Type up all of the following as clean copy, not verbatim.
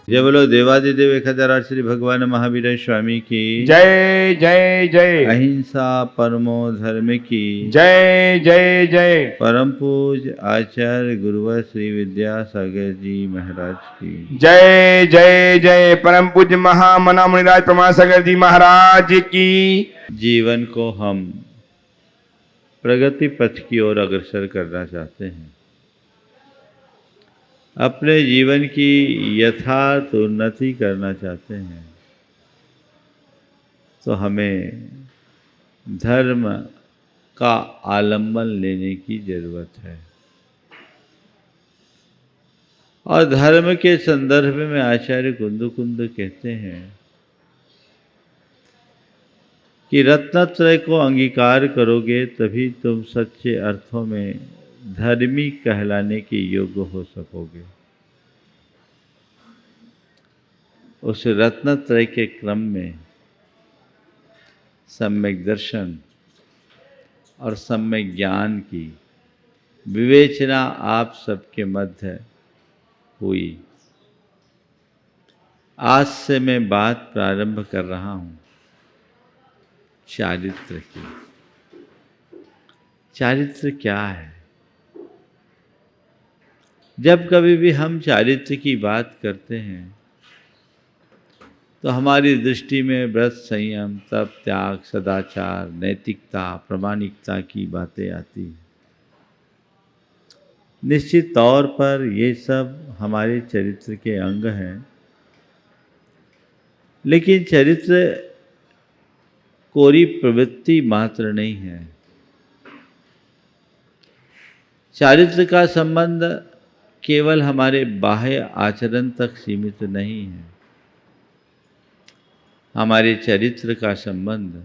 जय बोलो देवादिदेव एकहजार श्री भगवान महावीर स्वामी की जय जय जय। अहिंसा परमो धर्म की जय जय जय। परम पूज आचार्य गुरुवर श्री विद्यासागर जी महाराज की जय जय जय। परम पूज्य महामना मुनिराज प्रमासागर जी महाराज की। जीवन को हम प्रगति पथ की ओर अग्रसर करना चाहते हैं, अपने जीवन की यथार्थ उन्नति करना चाहते हैं, तो हमें धर्म का आलंबन लेने की जरूरत है। और धर्म के संदर्भ में आचार्य कुंद कहते हैं कि रत्नत्रय को अंगीकार करोगे तभी तुम सच्चे अर्थों में धर्मी कहलाने के योग्य हो सकोगे। उस रत्नत्रय के क्रम में सम्यक दर्शन और सम्यक ज्ञान की विवेचना आप सबके मध्य हुई। आज से मैं बात प्रारंभ कर रहा हूँ चारित्र की। चारित्र क्या है? जब कभी भी हम चारित्र की बात करते हैं तो हमारी दृष्टि में व्रत, संयम, तप, त्याग, सदाचार, नैतिकता, प्रामाणिकता की बातें आती हैं। निश्चित तौर पर ये सब हमारे चरित्र के अंग हैं, लेकिन चरित्र कोरी प्रवृत्ति मात्र नहीं है। चारित्र का संबंध केवल हमारे बाह्य आचरण तक सीमित नहीं है। हमारे चरित्र का संबंध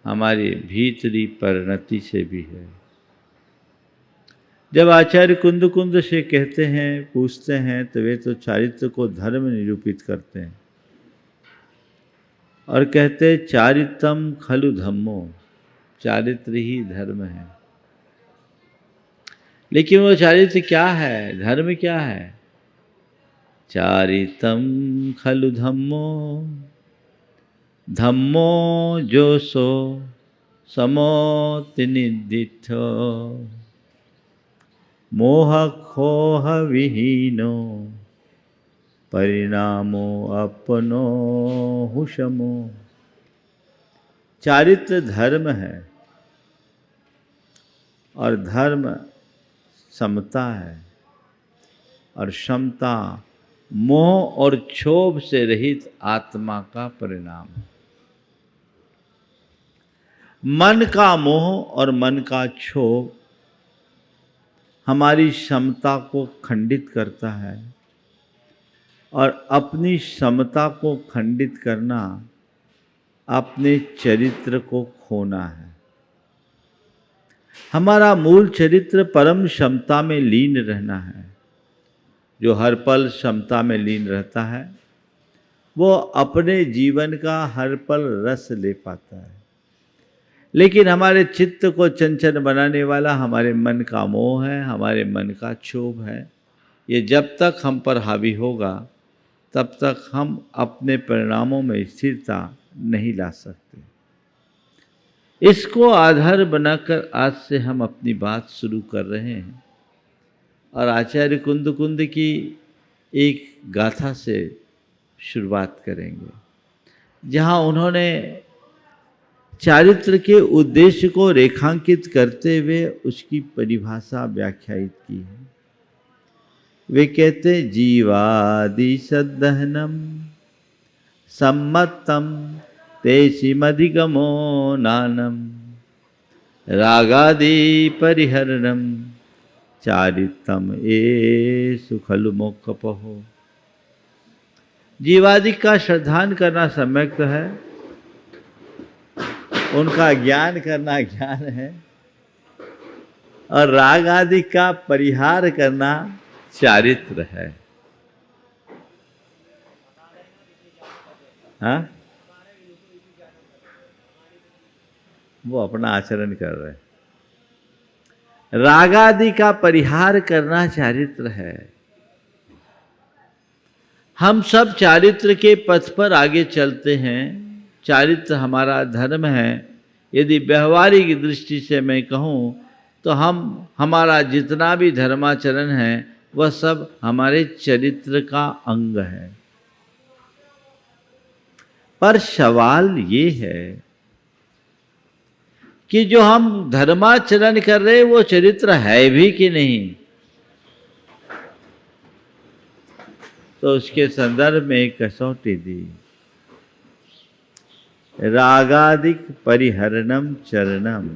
हमारी भीतरी परिणति से भी है। जब आचार्य कुंद से कहते हैं, पूछते हैं, तो वे तो चारित्र को धर्म निरूपित करते हैं और कहते चारित्रम खलु धम्मो, चारित्र ही धर्म है। लेकिन वो चारित्र क्या है, धर्म क्या है? चारित्रम खलु धम्मो, धम्मो जो सो समोति निदिथो, मोह खोह विहीनो, परिणामो अपनो हुशमो। चारित्र धर्म है और धर्म समता है और समता मोह और क्षोभ से रहित आत्मा का परिणाम है। मन का मोह और मन का क्षोभ हमारी क्षमता को खंडित करता है और अपनी क्षमता को खंडित करना अपने चरित्र को खोना है। हमारा मूल चरित्र परम क्षमता में लीन रहना है। जो हर पल क्षमता में लीन रहता है वो अपने जीवन का हर पल रस ले पाता है। लेकिन हमारे चित्त को चंचल बनाने वाला हमारे मन का मोह है, हमारे मन का क्षोभ है। ये जब तक हम पर हावी होगा तब तक हम अपने परिणामों में स्थिरता नहीं ला सकते। इसको आधार बनाकर आज से हम अपनी बात शुरू कर रहे हैं और आचार्य कुंद की एक गाथा से शुरुआत करेंगे, जहाँ उन्होंने चारित्र के उद्देश्य को रेखांकित करते हुए उसकी परिभाषा व्याख्यायित की है। वे कहते जीवादि सद्दहनम सम्मतम तेषिमधिगमो नानम, रागादि परिहरणम चारित्रम एषु खलु मोक्षपहो। जीवादि का श्रद्धान करना सम्यक तो है, उनका ज्ञान करना ज्ञान है, और राग आदि का परिहार करना चारित्र है। हाँ, वो अपना आचरण कर रहे हैं। रागादि का परिहार करना चारित्र है। हम सब चारित्र के पथ पर आगे चलते हैं। चारित्र हमारा धर्म है। यदि व्यवहारिक दृष्टि से मैं कहूँ तो हमारा जितना भी धर्माचरण है वह सब हमारे चरित्र का अंग है। पर सवाल ये है कि जो हम धर्माचरण कर रहे हैं वो चरित्र है भी कि नहीं। तो उसके संदर्भ में एक कसौटी दी, रागादिक परिहरणम चरणम।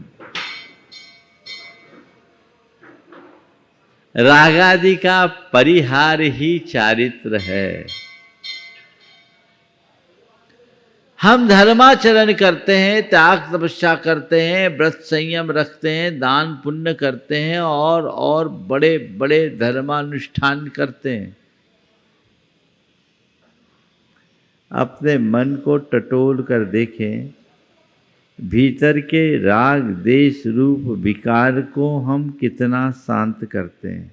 रागादि का परिहार ही चारित्र है। हम धर्माचरण करते हैं, त्याग तपस्या करते हैं, व्रत संयम रखते हैं, दान पुण्य करते हैं और बड़े बड़े धर्मानुष्ठान करते हैं। अपने मन को टटोल कर देखें, भीतर के राग देश रूप विकार को हम कितना शांत करते हैं।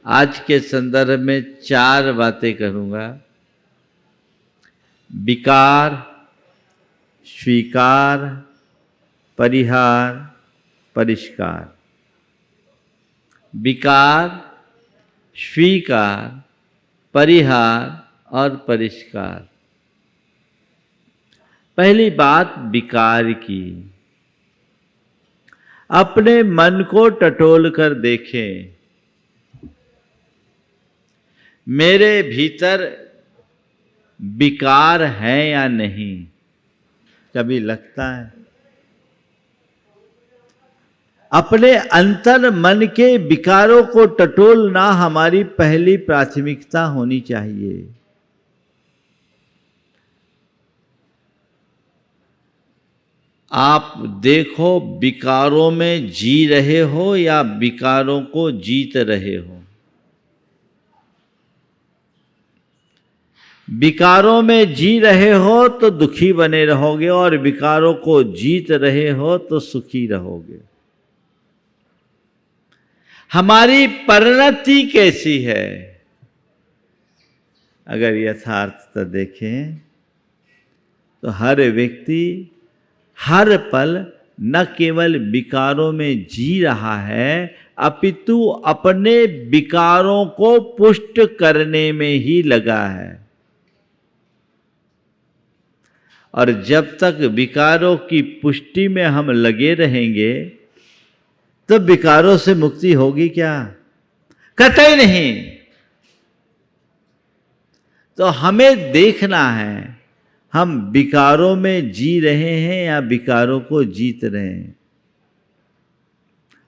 आज के संदर्भ में 4 बातें करूंगा। विकार, स्वीकार, परिहार, परिष्कार। विकार, स्वीकार, परिहार और परिष्कार। पहली बात विकार की। अपने मन को टटोल कर देखें, मेरे भीतर विकार है या नहीं। कभी लगता है? अपने अंतर मन के विकारों को टटोलना हमारी पहली प्राथमिकता होनी चाहिए। आप देखो, विकारों में जी रहे हो या विकारों को जीत रहे हो। विकारों में जी रहे हो तो दुखी बने रहोगे और विकारों को जीत रहे हो तो सुखी रहोगे। हमारी परिणति कैसी है? अगर यथार्थता देखें तो हर व्यक्ति हर पल न केवल विकारों में जी रहा है अपितु अपने विकारों को पुष्ट करने में ही लगा है। और जब तक विकारों की पुष्टि में हम लगे रहेंगे तब विकारों से मुक्ति होगी क्या? कतई नहीं। तो हमें देखना है हम विकारों में जी रहे हैं या विकारों को जीत रहे हैं।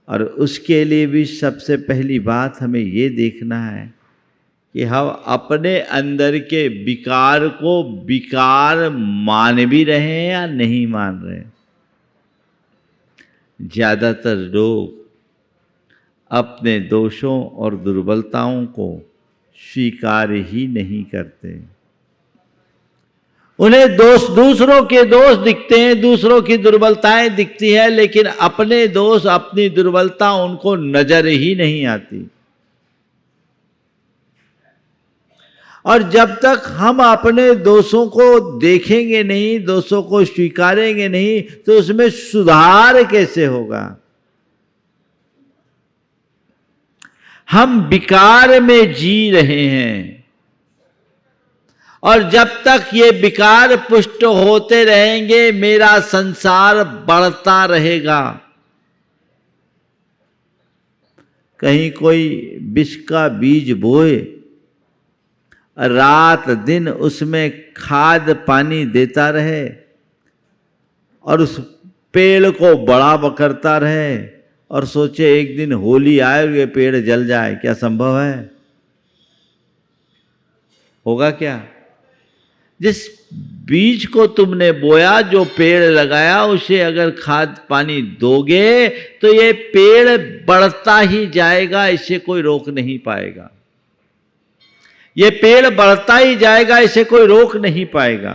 और उसके लिए भी सबसे पहली बात हमें ये देखना है कि हम अपने अंदर के विकार को विकार मान भी रहे हैं या नहीं मान रहे। ज्यादातर लोग अपने दोषों और दुर्बलताओं को स्वीकार ही नहीं करते। उन्हें दूसरों के दोष दिखते हैं, दूसरों की दुर्बलताएं दिखती है, लेकिन अपने दोष अपनी दुर्बलता उनको नजर ही नहीं आती। और जब तक हम अपने दोषों को देखेंगे नहीं, दोषों को स्वीकारेंगे नहीं, तो उसमें सुधार कैसे होगा? हम विकार में जी रहे हैं और जब तक ये विकार पुष्ट होते रहेंगे मेरा संसार बढ़ता रहेगा। कहीं कोई विष का बीज बोए, रात दिन उसमें खाद पानी देता रहे और उस पेड़ को बड़ा करता रहे और सोचे एक दिन होली आए और ये पेड़ जल जाए। क्या संभव है? होगा क्या? जिस बीज को तुमने बोया, जो पेड़ लगाया, उसे अगर खाद पानी दोगे तो ये पेड़ बढ़ता ही जाएगा, इसे कोई रोक नहीं पाएगा। ये पेड़ बढ़ता ही जाएगा, इसे कोई रोक नहीं पाएगा।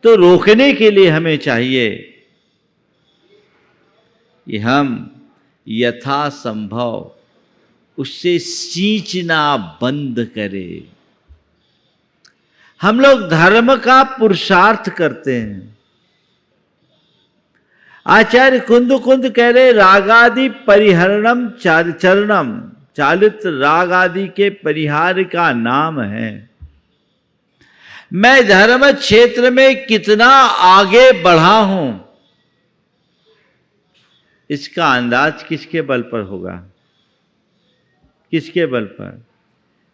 तो रोकने के लिए हमें चाहिए कि हम यथासंभव उससे सींचना बंद करे। हम लोग धर्म का पुरुषार्थ करते हैं। आचार्य कुंद कह रहे रागादि परिहरणम चरणम, चालित राग आदि के परिहार का नाम है। मैं धर्म क्षेत्र में कितना आगे बढ़ा हूं, इसका अंदाज किसके बल पर होगा? किसके बल पर?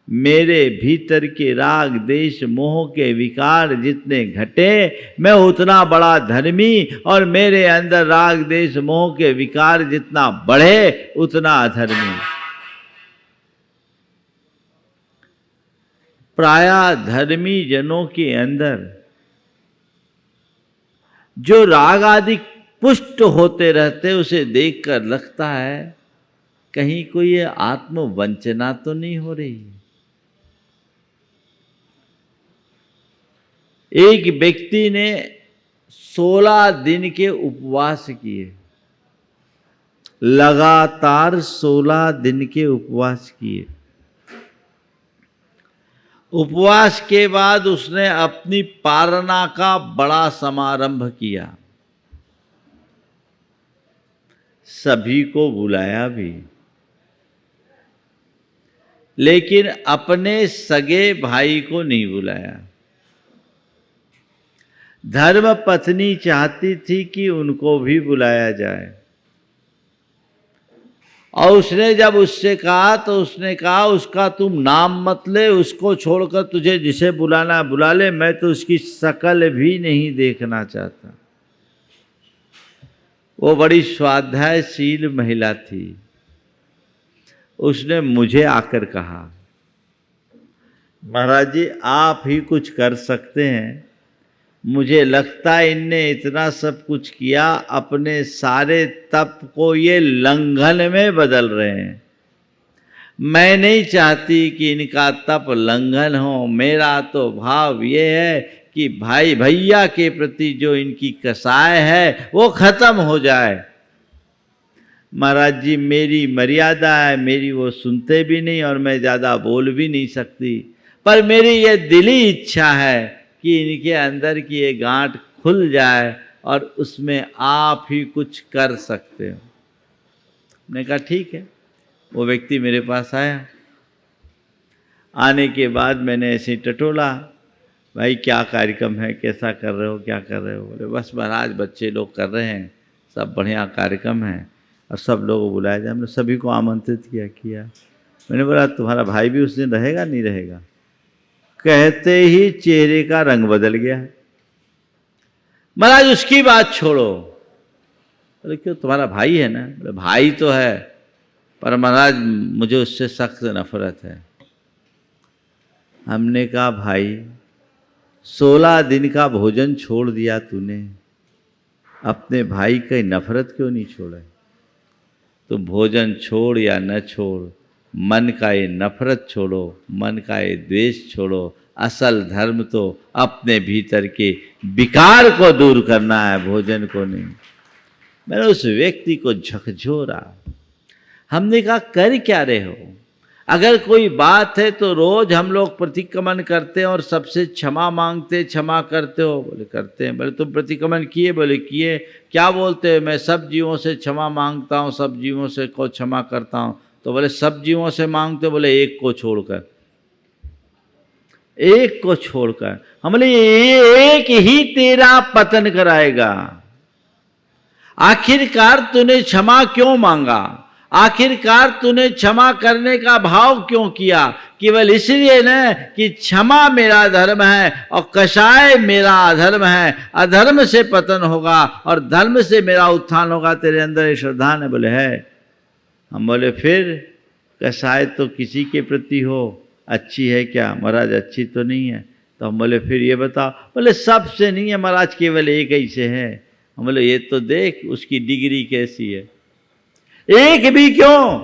मेरे भीतर के राग देश मोह के विकार जितने घटे, मैं उतना बड़ा धर्मी, और मेरे अंदर राग देश मोह के विकार जितना बढ़े उतना अधर्मी। प्रायः धर्मी जनों के अंदर जो राग आदि पुष्ट होते रहते, उसे देखकर लगता है कहीं कोई ये आत्मवंचना तो नहीं हो रही। एक व्यक्ति ने 16 दिन के उपवास किए, लगातार 16 दिन के उपवास किए। उपवास के बाद उसने अपनी पारणा का बड़ा समारंभ किया, सभी को बुलाया भी, लेकिन अपने सगे भाई को नहीं बुलाया। धर्म पत्नी चाहती थी कि उनको भी बुलाया जाए, और उसने जब उससे कहा तो उसने कहा उसका तुम नाम मत ले, उसको छोड़कर तुझे जिसे बुलाना बुला ले, मैं तो उसकी शकल भी नहीं देखना चाहता। वो बड़ी स्वाध्यायशील महिला थी। उसने मुझे आकर कहा, महाराज जी आप ही कुछ कर सकते हैं, मुझे लगता है इनने इतना सब कुछ किया, अपने सारे तप को ये लंघन में बदल रहे हैं। मैं नहीं चाहती कि इनका तप लंघन हो। मेरा तो भाव ये है कि भाई भैया के प्रति जो इनकी कसाय है वो खत्म हो जाए। महाराज जी मेरी मर्यादा है, मेरी वो सुनते भी नहीं और मैं ज़्यादा बोल भी नहीं सकती, पर मेरी ये दिली इच्छा है कि इनके अंदर की ये गांठ खुल जाए और उसमें आप ही कुछ कर सकते हो। मैंने कहा ठीक है। वो व्यक्ति मेरे पास आया। आने के बाद मैंने ऐसे टटोला, भाई क्या कार्यक्रम है, कैसा कर रहे हो, क्या कर रहे हो? बोले बस महाराज बच्चे लोग कर रहे हैं, सब बढ़िया कार्यक्रम है और सब लोगों को बुलाया जाए। हमने सभी को आमंत्रित किया। मैंने बोला तुम्हारा भाई भी उस दिन रहेगा नहीं रहेगा? कहते ही चेहरे का रंग बदल गया है। महाराज उसकी बात छोड़ो। बोले क्यों, तुम्हारा भाई है ना? बोले भाई तो है, पर महाराज मुझे उससे सख्त नफरत है। हमने कहा भाई 16 दिन का भोजन छोड़ दिया तूने, अपने भाई की नफरत क्यों नहीं छोड़ा? तो भोजन छोड़ या न छोड़, मन का ये नफरत छोड़ो, मन का ये द्वेष छोड़ो। असल धर्म तो अपने भीतर के विकार को दूर करना है, भोजन को नहीं। मैंने उस व्यक्ति को झकझोरा। हमने कहा कर क्या रहे हो? अगर कोई बात है तो रोज हम लोग प्रतिक्रमण करते हैं और सबसे क्षमा मांगते, क्षमा करते हो? बोले करते हैं। बोले तुम प्रतिक्रमण किए? बोले किए। क्या बोलते हो? मैं सब जीवों से क्षमा मांगता हूँ, सब जीवों से को क्षमा करता हूँ। तो बोले सब जीवों से मांगते हो? बोले एक को छोड़कर। एक को छोड़कर। हम बोले ये एक ही तेरा पतन कराएगा। आखिरकार तूने क्षमा क्यों मांगा? आखिरकार तूने क्षमा करने का भाव क्यों किया? केवल इसलिए न कि क्षमा मेरा धर्म है और कषाय मेरा अधर्म है। अधर्म से पतन होगा और धर्म से मेरा उत्थान होगा। तेरे अंदर ये श्रद्धा है? बोले है। हम बोले फिर कषाय तो किसी के प्रति हो, अच्छी है क्या? महाराज अच्छी तो नहीं है। तो हम बोले फिर ये बताओ। बोले सबसे नहीं है महाराज, केवल एक ही से है। हम बोले ये तो देख उसकी डिग्री कैसी है। एक भी क्यों,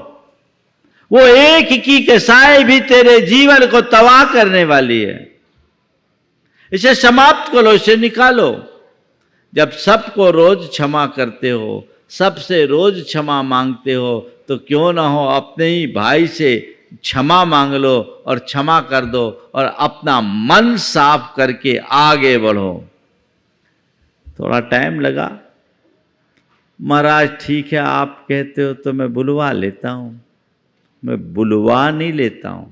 वो एक की कसाई भी तेरे जीवन को तबाह करने वाली है। इसे समाप्त करो, इसे निकालो। जब सबको रोज क्षमा करते हो, सबसे रोज क्षमा मांगते हो, तो क्यों ना हो अपने ही भाई से क्षमा मांग लो और क्षमा कर दो और अपना मन साफ करके आगे बढ़ो। थोड़ा टाइम लगा। महाराज ठीक है, आप कहते हो तो मैं बुलवा लेता हूं। मैं बुलवा नहीं लेता हूं,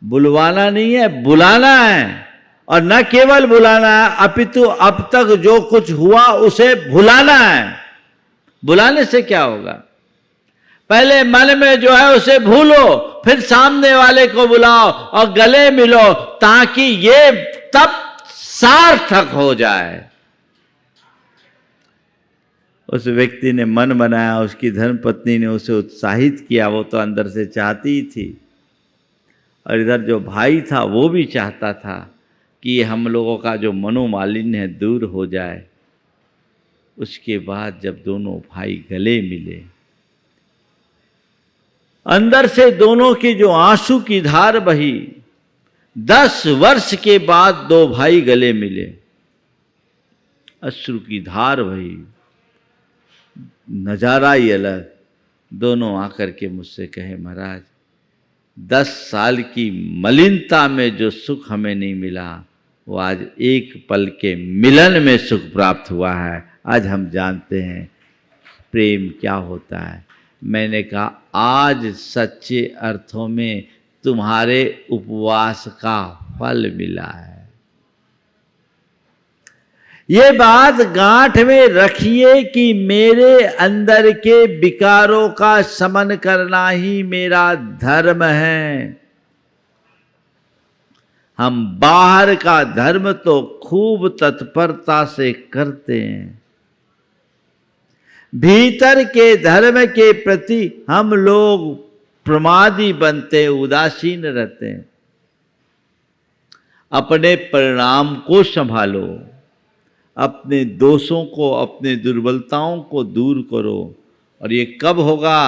बुलवाना नहीं है, बुलाना है। और न केवल बुलाना है, अपितु अब तक जो कुछ हुआ उसे भुलाना है। बुलाने से क्या होगा? पहले मन में जो है उसे भूलो, फिर सामने वाले को बुलाओ और गले मिलो, ताकि ये तब सार्थक हो जाए। उस व्यक्ति ने मन बनाया, उसकी धर्मपत्नी ने उसे उत्साहित किया, वो तो अंदर से चाहती ही थी। और इधर जो भाई था वो भी चाहता था कि हम लोगों का जो मनोमालिन्य है दूर हो जाए। उसके बाद जब दोनों भाई गले मिले, अंदर से दोनों की जो आंसू की धार बही, 10 वर्ष के बाद दो भाई गले मिले, अश्रु की धार बही, नजारा ही अलग। दोनों आकर के मुझसे कहे, महाराज 10 साल की मलिनता में जो सुख हमें नहीं मिला, वो आज एक पल के मिलन में सुख प्राप्त हुआ है। आज हम जानते हैं प्रेम क्या होता है। मैंने कहा, आज सच्चे अर्थों में तुम्हारे उपवास का फल मिला है। ये बात गांठ में रखिए कि मेरे अंदर के विकारों का शमन करना ही मेरा धर्म है। हम बाहर का धर्म तो खूब तत्परता से करते हैं, भीतर के धर्म के प्रति हम लोग प्रमादी बनते, उदासीन रहते हैं। अपने परिणाम को संभालो, अपने दोषों को, अपने दुर्बलताओं को दूर करो। और ये कब होगा?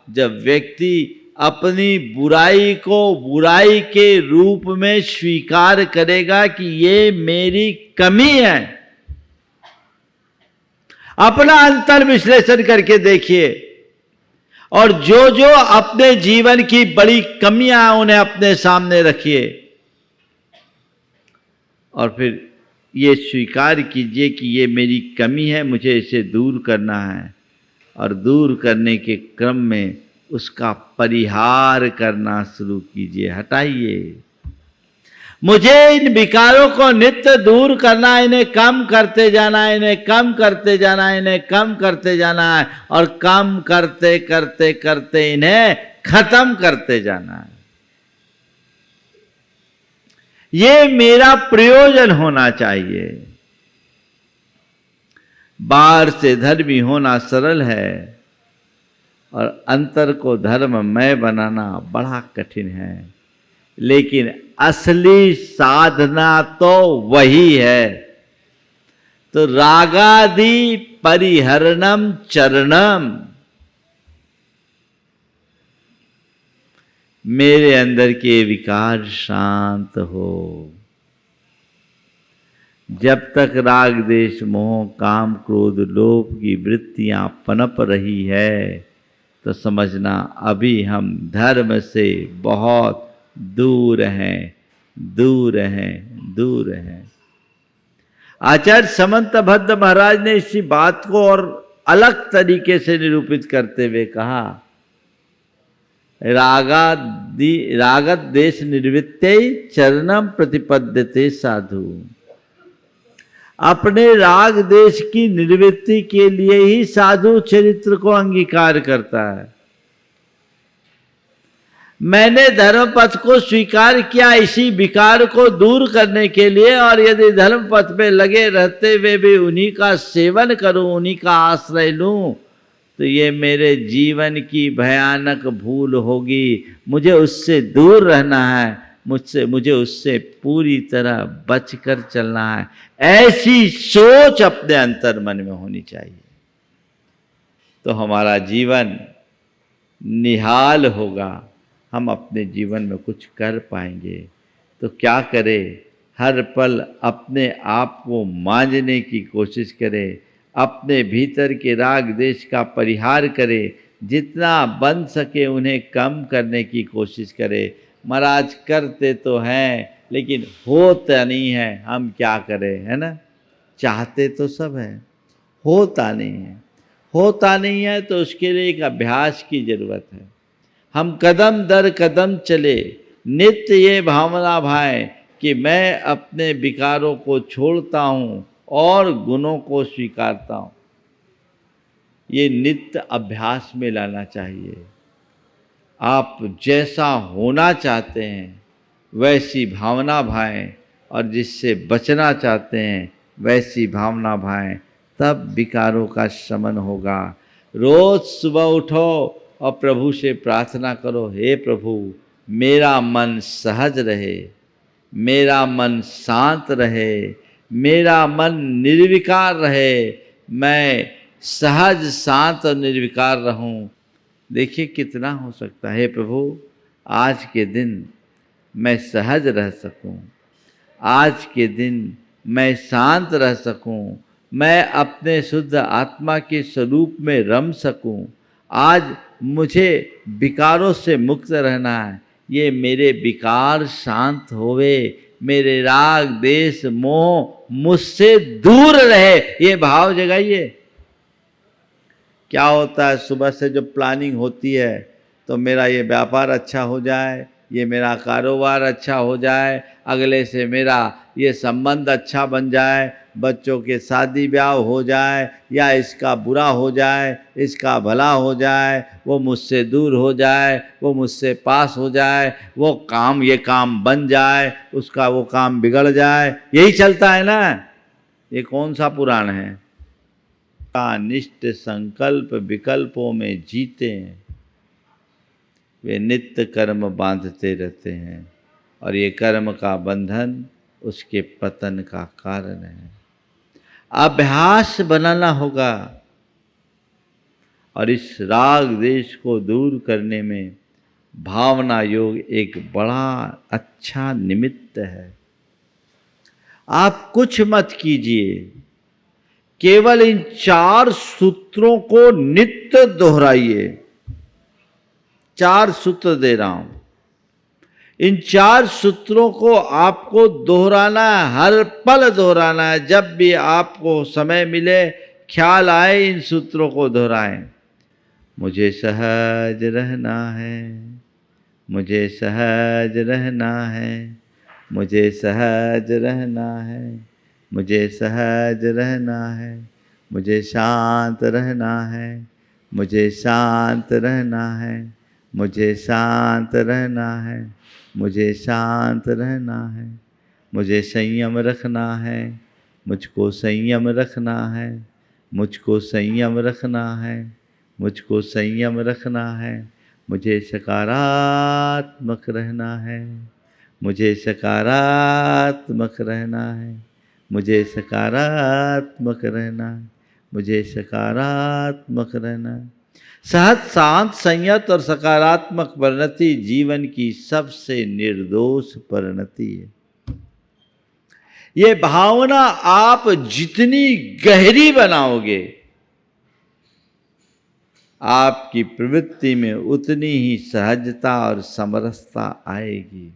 जब व्यक्ति अपनी बुराई को बुराई के रूप में स्वीकार करेगा कि ये मेरी कमी है। अपना अंतर विश्लेषण करके देखिए, और जो जो अपने जीवन की बड़ी कमियां उन्हें अपने सामने रखिए, और फिर ये स्वीकार कीजिए कि ये मेरी कमी है, मुझे इसे दूर करना है। और दूर करने के क्रम में उसका परिहार करना शुरू कीजिए, हटाइए। मुझे इन विकारों को नित्य दूर करना है, इन्हें कम करते जाना है, इन्हें कम करते जाना है, इन्हें कम करते जाना है, और कम करते करते करते इन्हें खत्म करते जाना है। ये मेरा प्रयोजन होना चाहिए। बाहर से धर्मी होना सरल है, और अंतर को धर्ममय बनाना बड़ा कठिन है। लेकिन असली साधना तो वही है। तो रागादि परिहरणम चरणम, मेरे अंदर के विकार शांत हो। जब तक राग देश मोह काम क्रोध लोभ की वृत्तियां पनप रही है, तो समझना अभी हम धर्म से बहुत दूर हैं, दूर हैं, दूर हैं। आचार्य समंत भद्र महाराज ने इसी बात को और अलग तरीके से निरूपित करते हुए कहा, रागत देश निर्वृत्ते चरणम प्रतिपद्यते साधु। अपने राग देश की निर्वृत्ति के लिए ही साधु चरित्र को अंगीकार करता है। मैंने धर्म पथ को स्वीकार किया इसी विकार को दूर करने के लिए, और यदि धर्म पथ में लगे रहते हुए भी उन्हीं का सेवन करूं, उन्हीं का आश्रय लूं, तो ये मेरे जीवन की भयानक भूल होगी। मुझे उससे दूर रहना है, मुझे उससे पूरी तरह बचकर चलना है। ऐसी सोच अपने अंतर मन में होनी चाहिए, तो हमारा जीवन निहाल होगा, हम अपने जीवन में कुछ कर पाएंगे। तो क्या करें? हर पल अपने आप को मांझने की कोशिश करें, अपने भीतर के राग देश का परिहार करें, जितना बन सके उन्हें कम करने की कोशिश करें। महाराज करते तो हैं लेकिन होता नहीं है, हम क्या करें, है ना। चाहते तो सब हैं, होता नहीं है। होता नहीं है तो उसके लिए एक अभ्यास की ज़रूरत है। हम कदम दर कदम चले, नित्य ये भावना भाएं कि मैं अपने विकारों को छोड़ता हूँ और गुणों को स्वीकारता हूँ। ये नित्य अभ्यास में लाना चाहिए। आप जैसा होना चाहते हैं वैसी भावना भाएं, और जिससे बचना चाहते हैं वैसी भावना भाएं, तब विकारों का शमन होगा। रोज सुबह उठो और प्रभु से प्रार्थना करो, हे प्रभु मेरा मन सहज रहे, मेरा मन शांत रहे, मेरा मन निर्विकार रहे, मैं सहज शांत और निर्विकार रहूं। देखिए कितना हो सकता है। हे प्रभु आज के दिन मैं सहज रह सकूं, आज के दिन मैं शांत रह सकूं, मैं अपने शुद्ध आत्मा के स्वरूप में रम सकूं। आज मुझे विकारों से मुक्त रहना है, ये मेरे विकार शांत होवे, मेरे राग देश मोह मुझसे दूर रहे, ये भाव जगाइए। क्या होता है, सुबह से जो प्लानिंग होती है तो मेरा ये व्यापार अच्छा हो जाए, ये मेरा कारोबार अच्छा हो जाए, अगले से मेरा ये संबंध अच्छा बन जाए, बच्चों के शादी ब्याह हो जाए, या इसका बुरा हो जाए, इसका भला हो जाए, वो मुझसे दूर हो जाए, वो मुझसे पास हो जाए, वो काम ये काम बन जाए, उसका वो काम बिगड़ जाए। यही चलता है ना। ये कौन सा पुराण है। निष्ठ संकल्प विकल्पों में जीते हैं, वे नित्य कर्म बांधते रहते हैं, और ये कर्म का बंधन उसके पतन का कारण है। अभ्यास बनाना होगा, और इस राग देश को दूर करने में भावना योग एक बड़ा अच्छा निमित्त है। आप कुछ मत कीजिए, केवल इन 4 सूत्रों को नित्य दोहराइए। 4 सूत्र दे रहा हूं, इन 4 सूत्रों को आपको दोहराना है, हर पल दोहराना है। जब भी आपको समय मिले, ख्याल आए, इन सूत्रों को दोहराएं। मुझे सहज रहना है, मुझे सहज रहना है, मुझे सहज रहना है, मुझे सहज रहना है, मुझे शांत रहना है, मुझे शांत रहना है, मुझे शांत रहना है, मुझे शांत रहना है, मुझे संयम रखना है, मुझको संयम रखना है, मुझको संयम रखना है, मुझको संयम रखना है, मुझे सकारात्मक रहना है, मुझे सकारात्मक रहना है, मुझे सकारात्मक रहना है, मुझे सकारात्मक रहना है। सहज शांत संयत और सकारात्मक परिणति जीवन की सबसे निर्दोष परिणति है। ये भावना आप जितनी गहरी बनाओगे, आपकी प्रवृत्ति में उतनी ही सहजता और समरसता आएगी।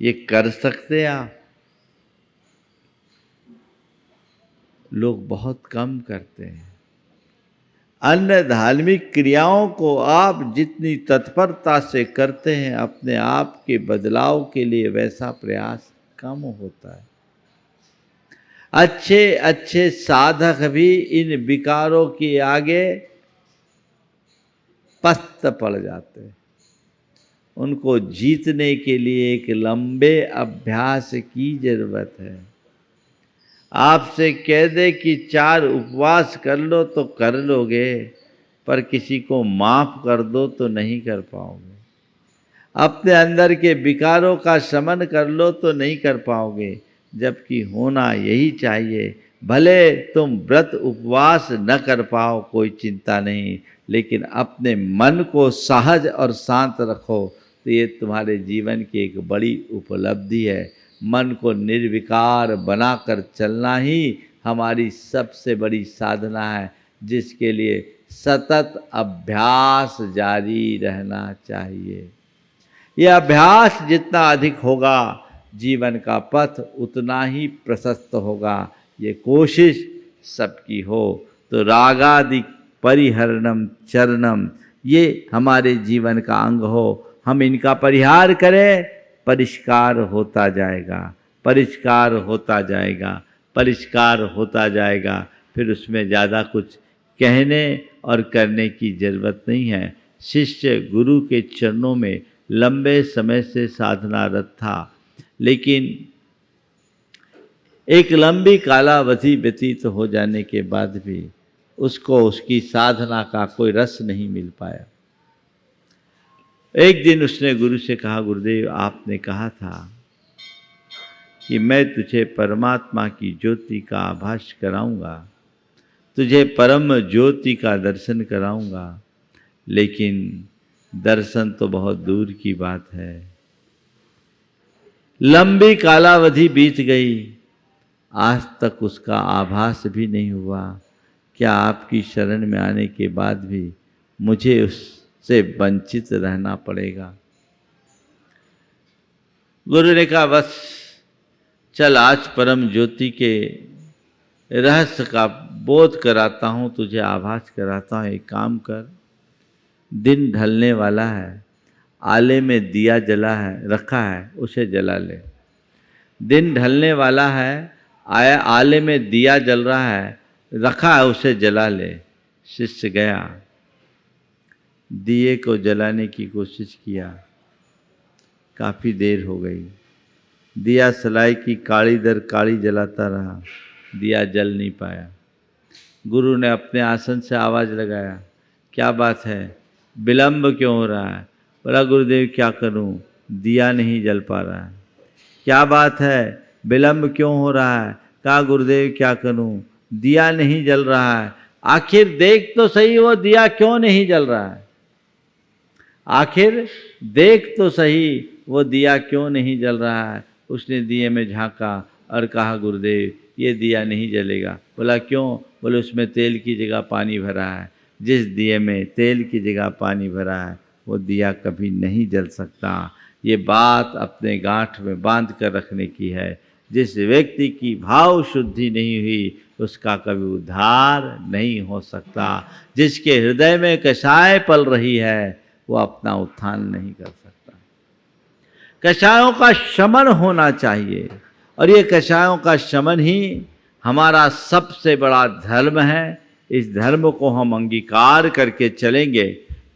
ये कर सकते आप, लोग बहुत कम करते हैं। अन्य धार्मिक क्रियाओं को आप जितनी तत्परता से करते हैं, अपने आप के बदलाव के लिए वैसा प्रयास कम होता है। अच्छे अच्छे साधक भी इन विकारों के आगे पस्त पड़ जाते हैं। उनको जीतने के लिए एक लंबे अभ्यास की जरूरत है। आपसे कह दे कि 4 उपवास कर लो तो कर लोगे, पर किसी को माफ कर दो तो नहीं कर पाओगे। अपने अंदर के विकारों का शमन कर लो तो नहीं कर पाओगे, जबकि होना यही चाहिए। भले तुम व्रत उपवास न कर पाओ, कोई चिंता नहीं, लेकिन अपने मन को सहज और शांत रखो, तो ये तुम्हारे जीवन की एक बड़ी उपलब्धि है। मन को निर्विकार बनाकर चलना ही हमारी सबसे बड़ी साधना है। जिसके लिए सतत अभ्यास जारी रहना चाहिए। यह अभ्यास जितना अधिक होगा, जीवन का पथ उतना ही प्रशस्त होगा। ये कोशिश सबकी हो तो रागादि परिहरणम चरणम, ये हमारे जीवन का अंग हो। हम इनका परिहार करें, परिष्कार होता जाएगा, परिष्कार होता जाएगा, परिष्कार होता जाएगा। फिर उसमें ज़्यादा कुछ कहने और करने की ज़रूरत नहीं है। शिष्य गुरु के चरणों में लंबे समय से साधनारत था, लेकिन एक लंबी कालावधि व्यतीत हो जाने के बाद भी उसको उसकी साधना का कोई रस नहीं मिल पाया। एक दिन उसने गुरु से कहा, गुरुदेव आपने कहा था कि मैं तुझे परमात्मा की ज्योति का आभास कराऊंगा, तुझे परम ज्योति का दर्शन कराऊंगा, लेकिन दर्शन तो बहुत दूर की बात है। लंबी कालावधि बीत गई, आज तक उसका आभास भी नहीं हुआ। क्या आपकी शरण में आने के बाद भी मुझे उससे वंचित रहना पड़ेगा? गुरु ने कहा, बस चल आज परम ज्योति के रहस्य का बोध कराता हूँ, तुझे आभास कराता हूँ। एक काम कर, दिन ढलने वाला है, आले में दिया जला है रखा है, उसे जला ले। दिन ढलने वाला है, आले में दिया जल रहा है, रखा है, उसे जला ले। शिष्य गया, दिए को जलाने की कोशिश किया, काफ़ी देर हो गई। दिया सलाई की काली दर काली जलाता रहा, दिया जल नहीं पाया। गुरु ने अपने आसन से आवाज़ लगाया, क्या बात है, विलंब क्यों हो रहा है? बोला, गुरुदेव क्या करूं, दिया नहीं जल पा रहा है। क्या बात है, विलंब क्यों हो रहा है? कहा, गुरुदेव क्या करूं, दिया नहीं जल रहा है। आखिर देख तो सही वो दिया क्यों नहीं जल रहा है, आखिर देख तो सही वो दिया क्यों नहीं जल रहा है। उसने दिए में झांका और कहा, गुरुदेव ये दिया नहीं जलेगा। बोला, क्यों? बोले, उसमें तेल की जगह पानी भरा है। जिस दिए में तेल की जगह पानी भरा है वो दिया कभी नहीं जल सकता। ये बात अपने गांठ में बांध कर रखने की है। जिस व्यक्ति की भाव शुद्धि नहीं हुई उसका कभी उद्धार नहीं हो सकता। जिसके हृदय में कषाय पल रही है वो अपना उत्थान नहीं कर सकता। कषायों का शमन होना चाहिए, और ये कषायों का शमन ही हमारा सबसे बड़ा धर्म है। इस धर्म को हम अंगीकार करके चलेंगे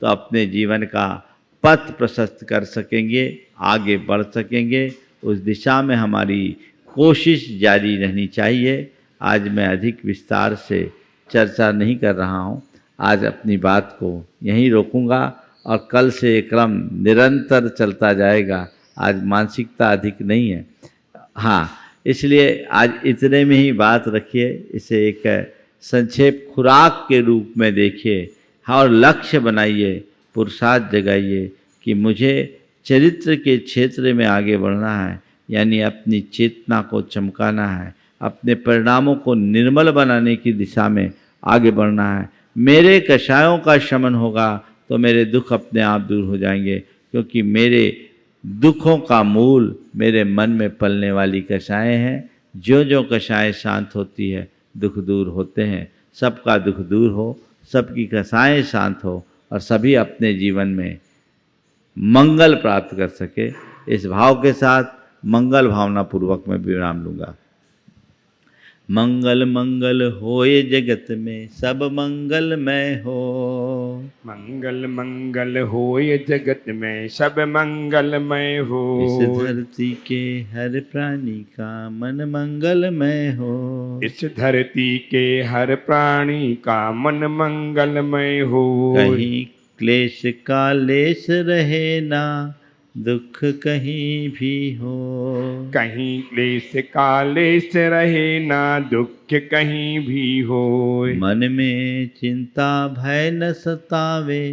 तो अपने जीवन का पथ प्रशस्त कर सकेंगे, आगे बढ़ सकेंगे। उस दिशा में हमारी कोशिश जारी रहनी चाहिए। आज मैं अधिक विस्तार से चर्चा नहीं कर रहा हूँ, आज अपनी बात को यहीं रोकूंगा और कल से ये क्रम निरंतर चलता जाएगा। आज मानसिकता अधिक नहीं है, हाँ, इसलिए आज इतने में ही बात रखिए। इसे एक संक्षेप खुराक के रूप में देखिए, हाँ, और लक्ष्य बनाइए, पुरुषार्थ जगाइए कि मुझे चरित्र के क्षेत्र में आगे बढ़ना है, यानी अपनी चेतना को चमकाना है, अपने परिणामों को निर्मल बनाने की दिशा में आगे बढ़ना है। मेरे कषायों का शमन होगा तो मेरे दुख अपने आप दूर हो जाएंगे, क्योंकि मेरे दुखों का मूल मेरे मन में पलने वाली कषाएं हैं। जो जो कषाएं शांत होती है दुख दूर होते हैं। सबका दुख दूर हो, सबकी कषाएं शांत हो और सभी अपने जीवन में मंगल प्राप्त कर सके। इस भाव के साथ मंगल भावना पूर्वक मैं विराम लूँगा। मंगल मंगल होए जगत में सब मंगलमय हो। मंगल मंगल होए जगत में सब मंगलमय हो। इस धरती के हर प्राणी का मन मंगलमय हो। इस धरती के हर प्राणी का मन मंगलमय हो। कहीं क्लेश का लेश रहे ना, दुख कहीं भी हो। कहीं क्लेश कालेश रहे ना, दुख कहीं भी हो। मन में चिंता भय न सतावे,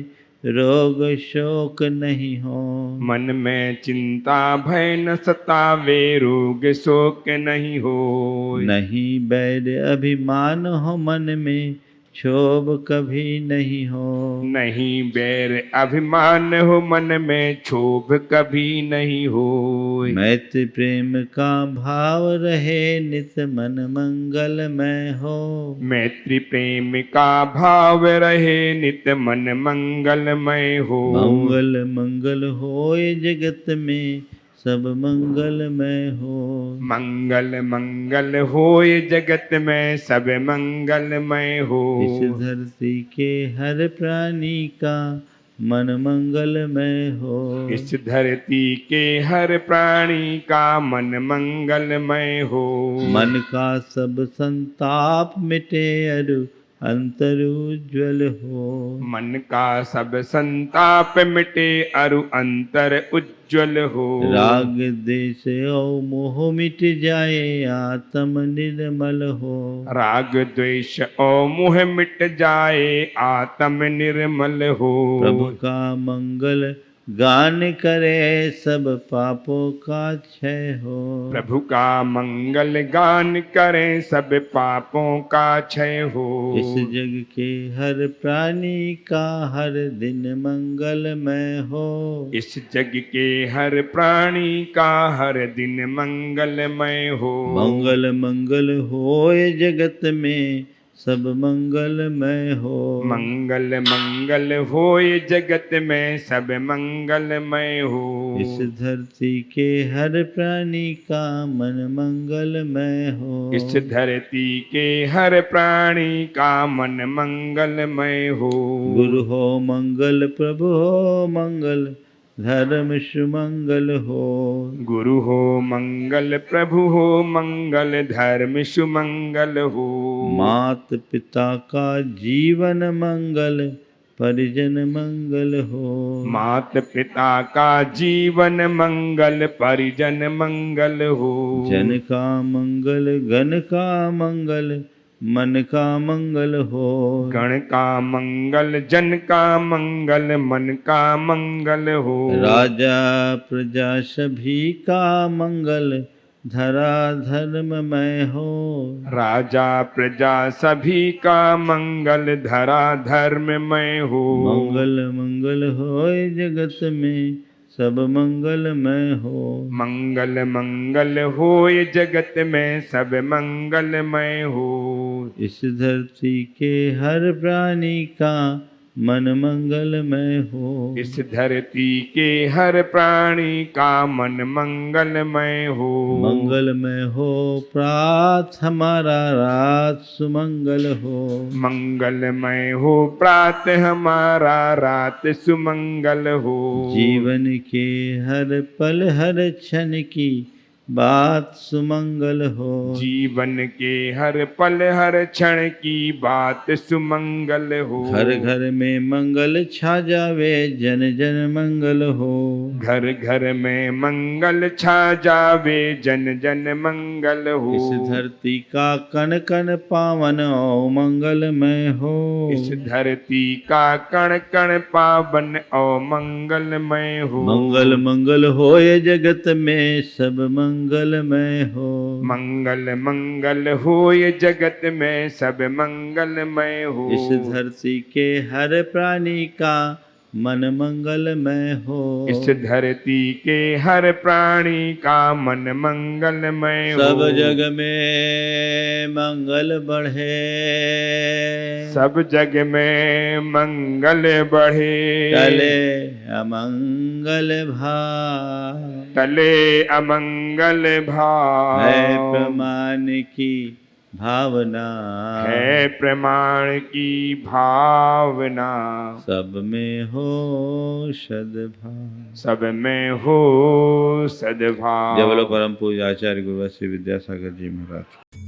रोग शोक नहीं हो। मन में चिंता भय न सतावे, रोग शोक नहीं हो। नहीं बैर अभिमान हो मन में, क्षोभ कभी नहीं हो। नहीं बैर अभिमान हो मन में, क्षोभ कभी नहीं हो। मैत्री प्रेम का भाव रहे नित मन मंगलमय हो। मैत्री प्रेम का भाव रहे नित मन मंगलमय हो। मंगल मंगल होए जगत में सब मंगलमय हो। मंगल मंगल होए जगत में सब मंगलमय हो। इस धरती के हर प्राणी का मन मंगलमय हो। इस धरती के हर प्राणी का मन मंगलमय हो। मन का सब संताप मिटे अरु अंतर उज्ज्वल हो। मन का सब संताप मिटे अरु अंतर उज्ज्वल हो। राग देश और मोह मिट जाए आत्म निर्मल हो। राग द्वेष और मोह मिट जाए आत्म निर्मल हो। प्रभु का मंगल गान करे सब पापों का क्षय हो। प्रभु का मंगल गान करें सब पापों का क्षय हो। इस जग के हर प्राणी का हर दिन मंगलमय हो। इस जग के हर प्राणी का हर दिन मंगलमय हो। मंगल मंगल होए जगत में सब मंगलमय हो। मंगल मंगल होए जगत में सब मंगलमय हो। इस धरती के हर प्राणी का मन मंगलमय हो। इस धरती के हर प्राणी का मन मंगलमय हो। गुरु हो मंगल प्रभु हो मंगल धर्म सुमंगल हो। गुरु हो मंगल प्रभु हो मंगल धर्म सुमंगल हो। मात पिता का जीवन मंगल परिजन मंगल हो। मात पिता का जीवन मंगल परिजन मंगल हो। जन का मंगल गण का मंगल मन का मंगल हो। गण का मंगल जन का मंगल मन का मंगल हो। राजा प्रजा सभी का मंगल धरा धर्ममय हो। राजा प्रजा सभी का मंगल धरा धर्ममय हो। मंगल मंगल होए जगत में सब मंगलमय हो। मंगल मंगल होए जगत में सब मंगलमय हो। इस धरती के हर प्राणी का मन मंगलमय हो। इस धरती के हर प्राणी का मन मंगलमय हो। मंगलमय हो प्रात हमारा रात सुमंगल हो। मंगलमय हो प्रात हमारा रात सुमंगल हो। जीवन के हर पल हर क्षण की बात सुमंगल हो। जीवन के हर पल हर क्षण की बात सुमंगल हो। घर घर में मंगल छा जावे जन जन मंगल हो। घर घर में मंगल छा जावे जन जन मंगल हो। इस धरती का कण कण पावन और मंगलमय हो। इस धरती का कण कण पावन और मंगलमय हो। मंगल मंगल होए जगत में सब मंगलमय हो। मंगल मंगल होए जगत में सब मंगलमय हो। इस धरती के हर प्राणी का मन मंगलमय हो। इस धरती के हर प्राणी का मन मंगलमय हो। सब जग में मंगल बढ़े। सब जग में मंगल बढ़े। टले अमंगल भाव। टले अमंगल भाव। है प्रमाण की भावना। है प्रमाण की भावना। सब में हो सद्भाव। सब में हो सद्भाव। जय बोलो परम पूज्य आचार्य गुरु श्री विद्यासागर जी महाराज।